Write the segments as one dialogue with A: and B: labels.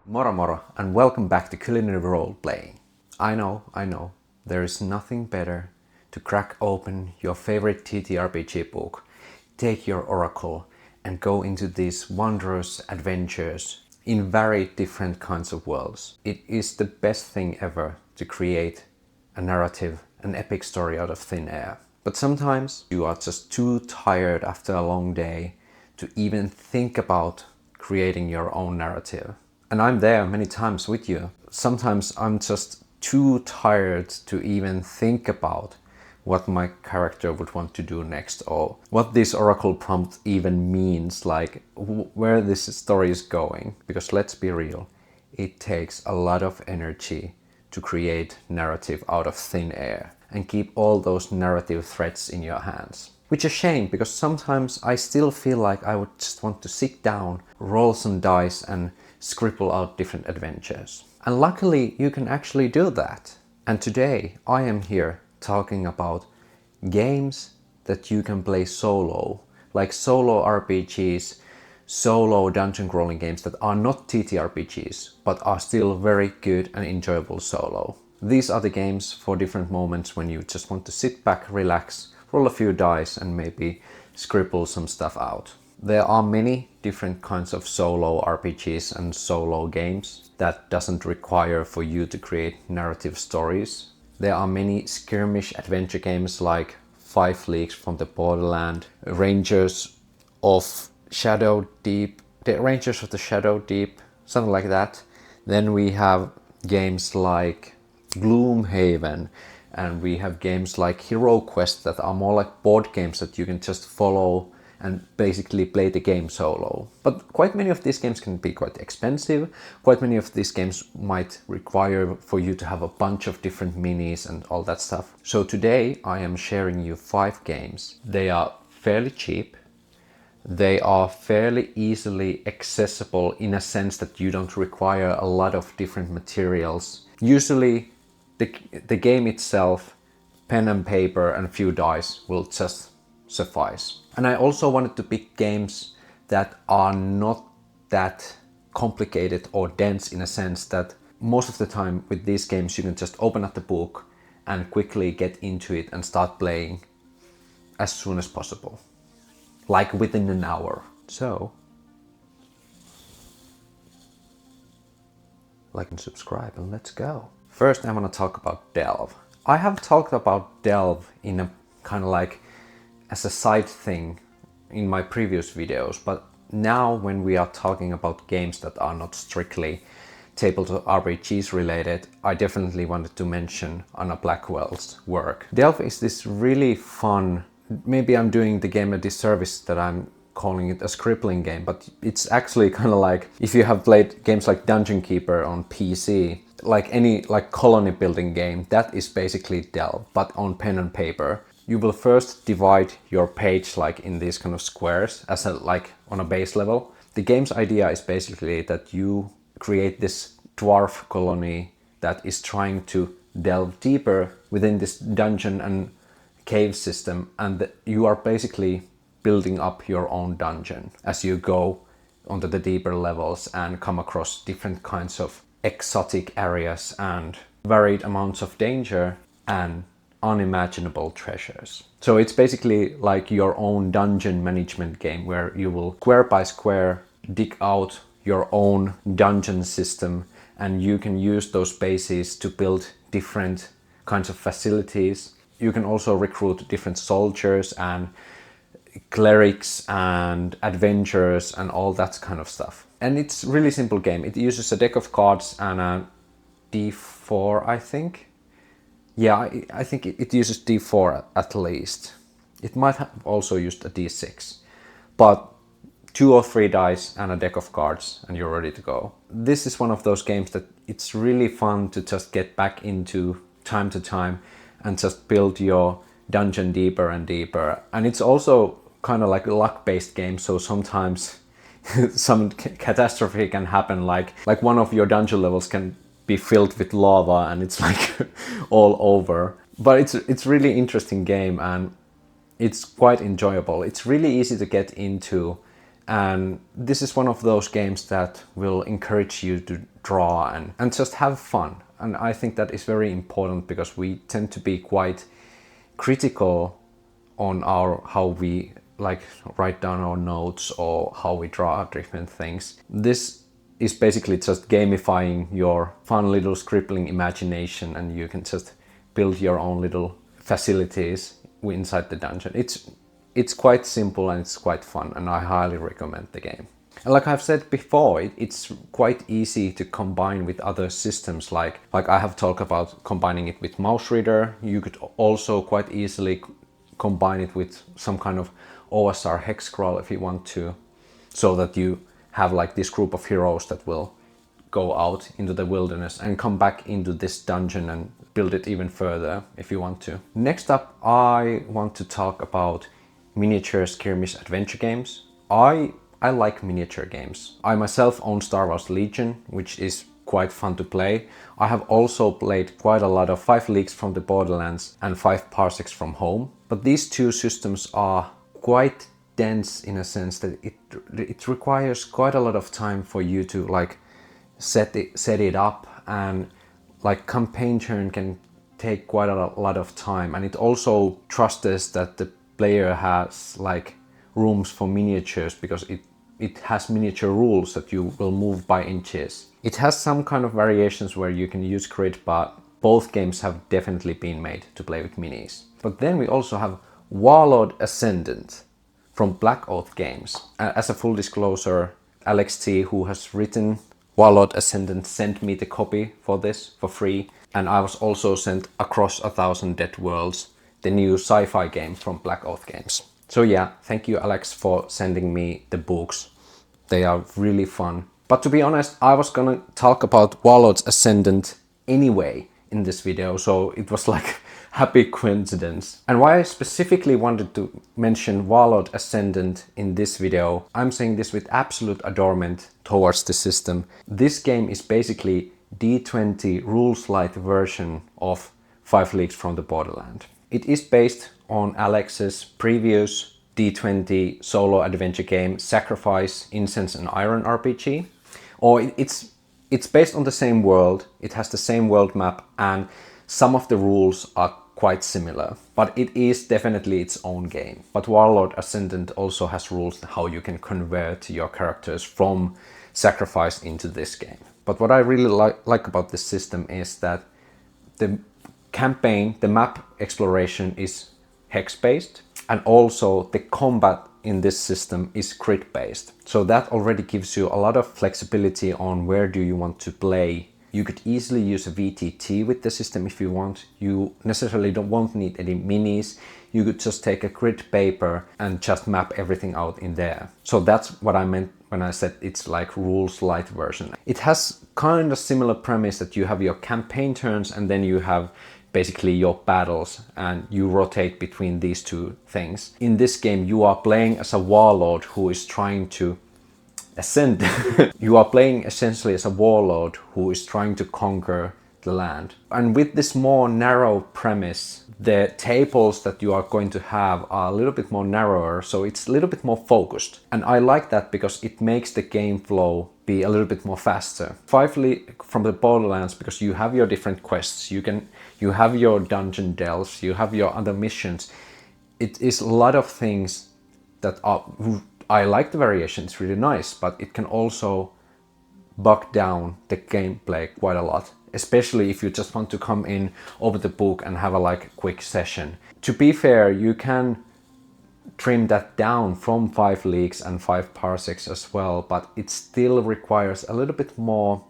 A: Moro moro, and welcome back to Culinary Role-Playing. I know, there is nothing better to crack open your favorite TTRPG book, take your oracle, and go into these wondrous adventures in very different kinds of worlds. It is the best thing ever to create a narrative, an epic story out of thin air. But sometimes you are just too tired after a long day to even think about creating your own narrative. And I'm there many times with you. Sometimes I'm just too tired to even think about what my character would want to do next, or what this oracle prompt even means, like where this story is going. Because let's be real, it takes a lot of energy to create narrative out of thin air and keep all those narrative threads in your hands. Which is a shame, because sometimes I still feel like I would just want to sit down, roll some dice and scribble out different adventures. And luckily you can actually do that. And today I am here talking about games that you can play solo, like solo RPGs, solo dungeon crawling games that are not TTRPGs, but are still very good and enjoyable solo. These are the games for different moments when you just want to sit back, relax, roll a few dice and maybe scribble some stuff out. There are many different kinds of solo RPGs and solo games that doesn't require for you to create narrative stories. There are many skirmish adventure games like 5 Leagues from the Borderland, Rangers of Shadow Deep, the Rangers of the Shadow Deep, something like that. Then we have games like Gloomhaven, and we have games like HeroQuest that are more like board games that you can just follow and basically play the game solo. But quite many of these games can be quite expensive. Quite many of these games might require for you to have a bunch of different minis and all that stuff. So today I am sharing you 5 games. They are fairly cheap. They are fairly easily accessible in a sense that you don't require a lot of different materials. Usually the game itself, pen and paper and a few dice will just suffice. And I also wanted to pick games that are not that complicated or dense, in a sense that most of the time with these games you can just open up the book and quickly get into it and start playing as soon as possible, like within an hour. So like and subscribe and let's go. First I want to talk about Delve. I have talked about Delve in a kind of like as a side thing in my previous videos, but now when we are talking about games that are not strictly tabletop RPGs related, I definitely wanted to mention Anna Blackwell's work. Delve is this really fun, maybe I'm doing the game a disservice that I'm calling it a scribbling game, but it's actually kind of like if you have played games like Dungeon Keeper on PC, like any like colony building game, that is basically Delve, but on pen and paper. You will first divide your page like in these kind of squares as a, like on a base level. The game's idea is basically that you create this dwarf colony that is trying to delve deeper within this dungeon and cave system, and you are basically building up your own dungeon as you go onto the deeper levels and come across different kinds of exotic areas and varied amounts of danger and unimaginable treasures. So it's basically like your own dungeon management game where you will square by square dig out your own dungeon system, and you can use those bases to build different kinds of facilities. You can also recruit different soldiers and clerics and adventurers and all that kind of stuff. And it's a really simple game. It uses a deck of cards and a D4, I think. Yeah, I think it uses D4 at least. It might have also used a D6, but 2 or 3 dice and a deck of cards and you're ready to go. This is one of those games that it's really fun to just get back into time to time and just build your dungeon deeper and deeper. And it's also kind of like a luck-based game, so sometimes some catastrophe can happen, like one of your dungeon levels can be filled with lava and it's like all over. But it's really interesting game and it's quite enjoyable. It's really easy to get into, and this is one of those games that will encourage you to draw and just have fun. And I think that is very important because we tend to be quite critical on how we like write down our notes or how we draw different things. This is basically just gamifying your fun little scribbling imagination, and you can just build your own little facilities inside the dungeon. It's quite simple and it's quite fun, and I highly recommend the game. And like I've said before, it's quite easy to combine with other systems, like I have talked about combining it with mouse reader. You could also quite easily combine it with some kind of OSR hex scroll if you want to, so that you have like this group of heroes that will go out into the wilderness and come back into this dungeon and build it even further if you want to. Next up, I want to talk about miniature skirmish adventure games. I like miniature games. I myself own Star Wars Legion, which is quite fun to play. I have also played quite a lot of 5 Leagues from the Borderlands and 5 Parsecs from Home. But these two systems are quite dense in a sense that it requires quite a lot of time for you to like set it up, and like campaign turn can take quite a lot of time, and it also trusts that the player has like rooms for miniatures because it has miniature rules that you will move by inches. It has some kind of variations where you can use grid, but both games have definitely been made to play with minis. But then we also have Warlord Ascendant from Black Oath Games. As a full disclosure, Alex T, who has written Warlord Ascendant, sent me the copy for this for free, and I was also sent Across 1,000 Dead Worlds, the new sci-fi game from Black Oath Games. So yeah, thank you Alex for sending me the books. They are really fun. But to be honest, I was gonna talk about Warlord's Ascendant anyway in this video, so it was like happy coincidence. And why I specifically wanted to mention Warlord Ascendant in this video, I'm saying this with absolute adornment towards the system. This game is basically D20 rules light version of 5 Leagues from the Borderland. It is based on Alex's previous D20 solo adventure game Sacrifice, Incense and Iron RPG. Or it's based on the same world, it has the same world map, and some of the rules are quite similar, but it is definitely its own game. But Warlord Ascendant also has rules how you can convert your characters from Sacrifice into this game. But what I really like about this system is that the campaign, the map exploration is hex-based, and also the combat in this system is crit-based. So that already gives you a lot of flexibility on where do you want to play. You could easily use a VTT with the system if you want. You necessarily won't need any minis. You could just take a grid paper and just map everything out in there. So that's what I meant when I said it's like rules light version. It has kind of similar premise that you have your campaign turns and then you have basically your battles, and you rotate between these two things. In this game you are playing as a warlord who is trying to ascend. You are playing essentially as a warlord who is trying to conquer the land. And with this more narrow premise, the tables that you are going to have are a little bit more narrower, so it's a little bit more focused. And I like that because it makes the game flow be a little bit more faster. 5 Leagues from the Borderlands, because you have your different quests, you have your dungeon delves, you have your other missions. It is a lot of things that are, I like the variation, it's really nice, but it can also bog down the gameplay quite a lot, especially if you just want to come in over the book and have a like quick session. To be fair, you can trim that down from 5 Leagues and 5 Parsecs as well, but it still requires a little bit more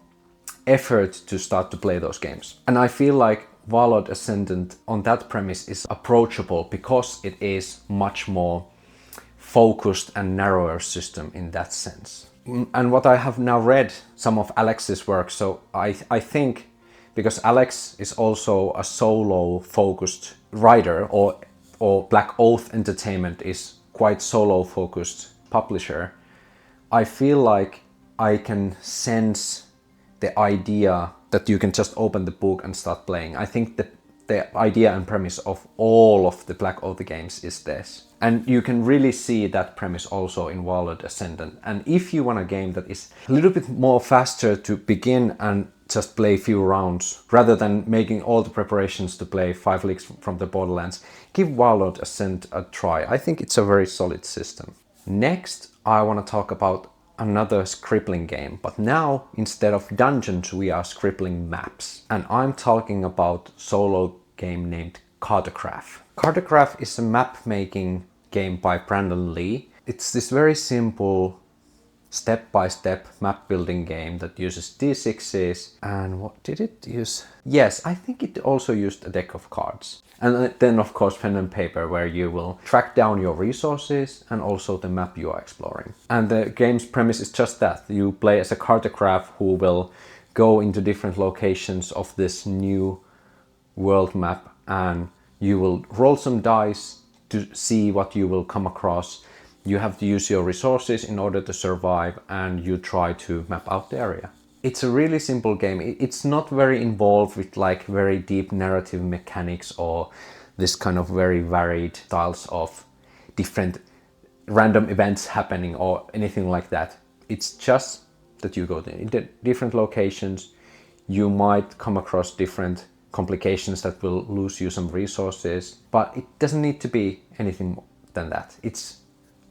A: effort to start to play those games. And I feel like Warlord Ascendant on that premise is approachable because it is much more focused and narrower system in that sense. And what I have now read some of Alex's work, so I think because Alex is also a solo focused writer, or or Black Oath Entertainment is quite solo focused publisher, I feel like I can sense the idea that you can just open the book and start playing. I think that the idea and premise of all of the Black Oath games is this. And you can really see that premise also in Warlord Ascendant. And if you want a game that is a little bit more faster to begin and just play a few rounds, rather than making all the preparations to play 5 Leagues from the Borderlands, give Warlord Ascent a try. I think it's a very solid system. Next, I want to talk about another scribbling game, but now instead of dungeons we are scribbling maps, and I'm talking about solo game named Cartograph. Cartograph is a map making game by Brandon Lee. It's this very simple step-by-step map building game that uses D6s, and what did it use? Yes, I think it also used a deck of cards. And then of course pen and paper, where you will track down your resources and also the map you are exploring. And the game's premise is just that. You play as a cartograph who will go into different locations of this new world map, and you will roll some dice to see what you will come across. You have to use your resources in order to survive, and you try to map out the area. It's a really simple game. It's not very involved with like very deep narrative mechanics or this kind of very varied styles of different random events happening or anything like that. It's just that you go to different locations. You might come across different complications that will lose you some resources, but it doesn't need to be anything more than that. It's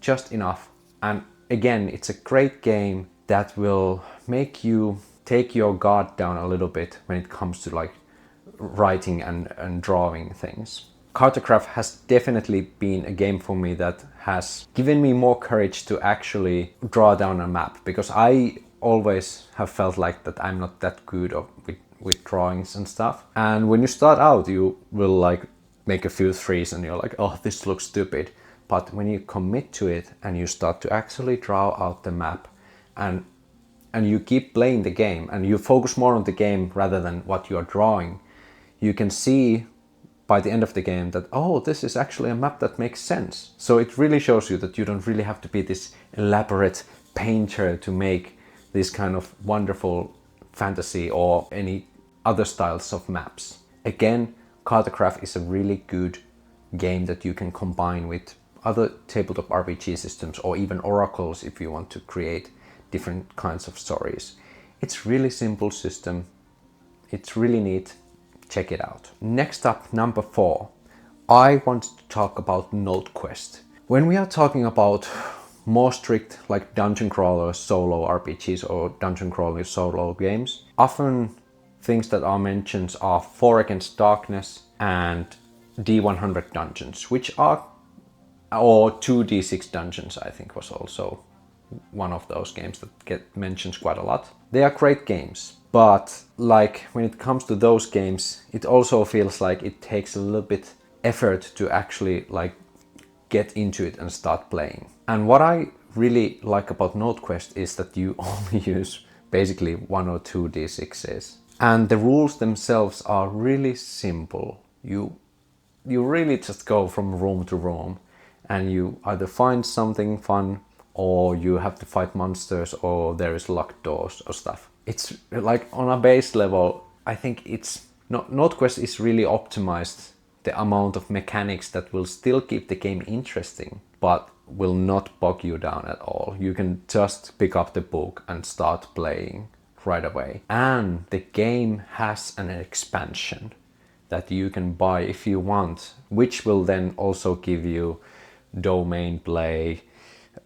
A: just enough. And again, it's a great game that will make you take your guard down a little bit when it comes to like writing and drawing things. Cartograph has definitely been a game for me that has given me more courage to actually draw down a map, because I always have felt like that I'm not that good with drawings and stuff. And when you start out, you will like make a few threes and you're like, oh, this looks stupid. But when you commit to it and you start to actually draw out the map, and you keep playing the game and you focus more on the game rather than what you are drawing, you can see by the end of the game that, oh, this is actually a map that makes sense. So it really shows you that you don't really have to be this elaborate painter to make this kind of wonderful fantasy or any other styles of maps. Again, Cartograph is a really good game that you can combine with other tabletop RPG systems or even oracles if you want to create different kinds of stories. It's really simple system. It's really neat. Check it out. Next up, number 4. I want to talk about NoteQuest. When we are talking about more strict like dungeon crawler solo RPGs or dungeon crawler solo games, often things that are mentioned are 4 Against Darkness and D100 dungeons, which are, or 2D6 dungeons, I think was also one of those games that get mentioned quite a lot. They are great games, but like when it comes to those games, it also feels like it takes a little bit effort to actually like get into it and start playing. And what I really like about NoteQuest is that you only use basically 1 or 2 D6s. And the rules themselves are really simple. You really just go from room to room and you either find something fun or you have to fight monsters or there is locked doors or stuff. It's like on a base level, I think NoteQuest is really optimized the amount of mechanics that will still keep the game interesting, but will not bog you down at all. You can just pick up the book and start playing right away. And the game has an expansion that you can buy if you want, which will then also give you domain play,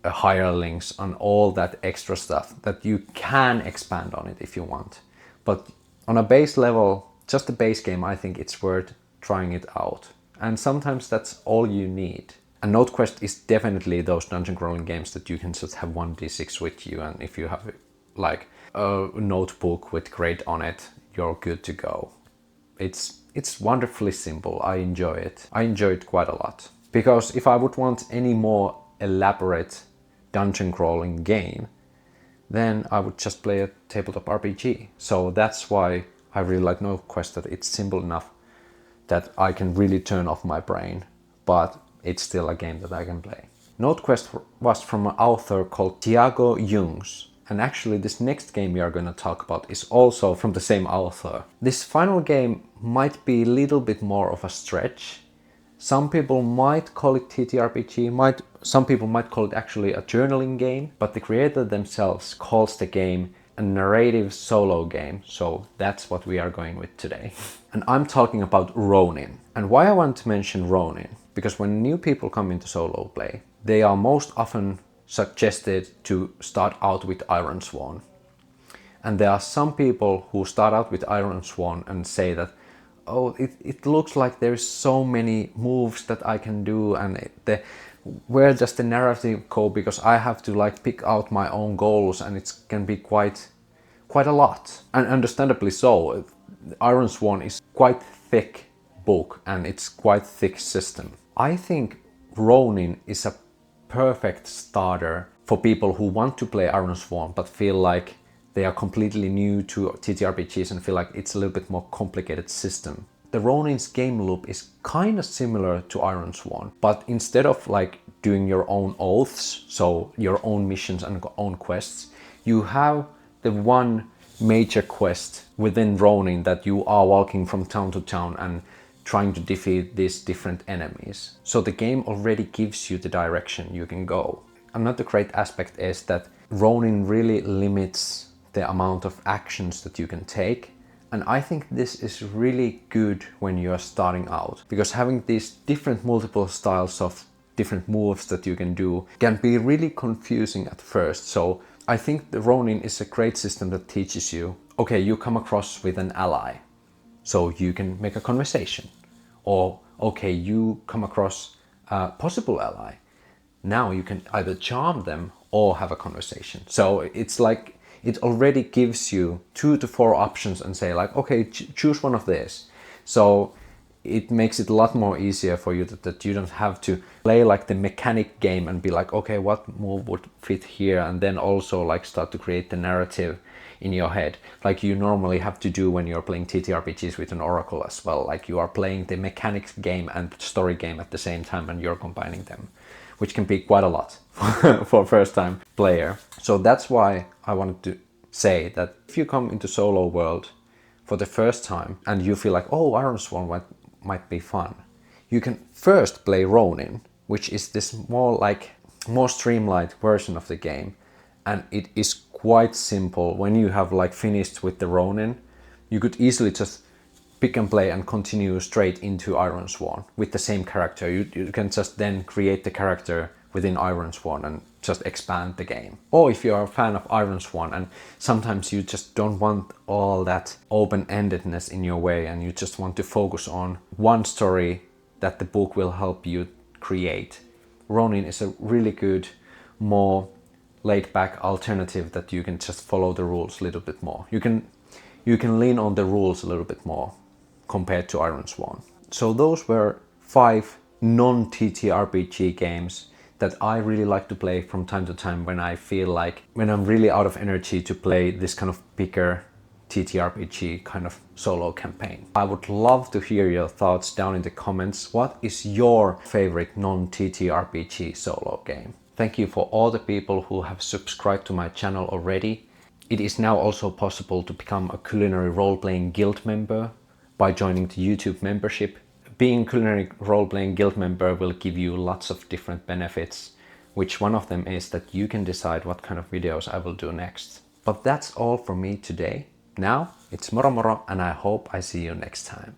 A: higher links on all that extra stuff that you can expand on it if you want. But on a base level, just the base game, I think it's worth trying it out. And sometimes that's all you need. And NoteQuest is definitely those dungeon crawling games that you can just have 1d6 with you, and if you have like a notebook with grade on it, you're good to go. It's wonderfully simple. I enjoy it. I enjoy it quite a lot. Because if I would want any more elaborate dungeon crawling game, then I would just play a tabletop RPG. So that's why I really like NoteQuest, that it's simple enough that I can really turn off my brain but it's still a game that I can play. NoteQuest was from an author called Tiago Jungs. And actually this next game we are going to talk about is also from the same author. This final game might be a little bit more of a stretch. Some people might call it TTRPG, some people might call it actually a journaling game, but the creator themselves calls the game a narrative solo game, so that's what we are going with today. And I'm talking about Ronin. And why I want to mention Ronin, because when new people come into solo play, they are most often suggested to start out with Iron Sworn. And there are some people who start out with Iron Sworn and say that, oh, it looks like there's so many moves that I can do, and where does the narrative go, because I have to like pick out my own goals, and it can be quite a lot. And understandably so. Iron Sworn is quite thick book and it's quite thick system. I think Ronin is a perfect starter for people who want to play Iron Sworn but feel like they are completely new to TTRPGs and feel like it's a little bit more complicated system. The Ronin's game loop is kind of similar to Iron Sworn, but instead of like doing your own oaths, so your own missions and own quests, you have the one major quest within Ronin that you are walking from town to town and trying to defeat these different enemies. So the game already gives you the direction you can go. Another great aspect is that Ronin really limits the amount of actions that you can take. And I think this is really good when you are starting out, because having these different multiple styles of different moves that you can do can be really confusing at first. So I think the Ronin is a great system that teaches you, okay, you come across with an ally, so you can make a conversation. Or, okay, you come across a possible ally. Now you can either charm them or have a conversation. So it's like, it already gives you 2 to 4 options and say like, okay, choose one of these. So it makes it a lot more easier for you that you don't have to play like the mechanic game and be like, okay, what move would fit here? And then also like start to create the narrative in your head, like you normally have to do when you're playing TTRPGs with an Oracle as well. Like you are playing the mechanics game and story game at the same time and you're combining them, which can be quite a lot for a first time player. So that's why I wanted to say that if you come into solo world for the first time and you feel like, oh, Iron Sworn might be fun, you can first play Ronin, which is this more streamlined version of the game. And it is quite simple. When you have like finished with the Ronin, you could easily just pick and play and continue straight into Iron Sworn with the same character. You can just then create the character within Iron Sworn and just expand the game. Or if you are a fan of Iron Sworn and sometimes you just don't want all that open-endedness in your way and you just want to focus on one story that the book will help you create, Ronin is a really good, more laid-back alternative that you can just follow the rules a little bit more. You can lean on the rules a little bit more compared to Iron Sworn. So those were 5 non-TTRPG games that I really like to play from time to time when I feel like, when I'm really out of energy to play this kind of bigger TTRPG kind of solo campaign. I would love to hear your thoughts down in the comments. What is your favorite non-TTRPG solo game? Thank you for all the people who have subscribed to my channel already. It is now also possible to become a Culinary Role-Playing Guild member by joining the YouTube membership. Being a Culinary Role-Playing Guild member will give you lots of different benefits, which one of them is that you can decide what kind of videos I will do next. But that's all for me today. Now, it's moro moro and I hope I see you next time.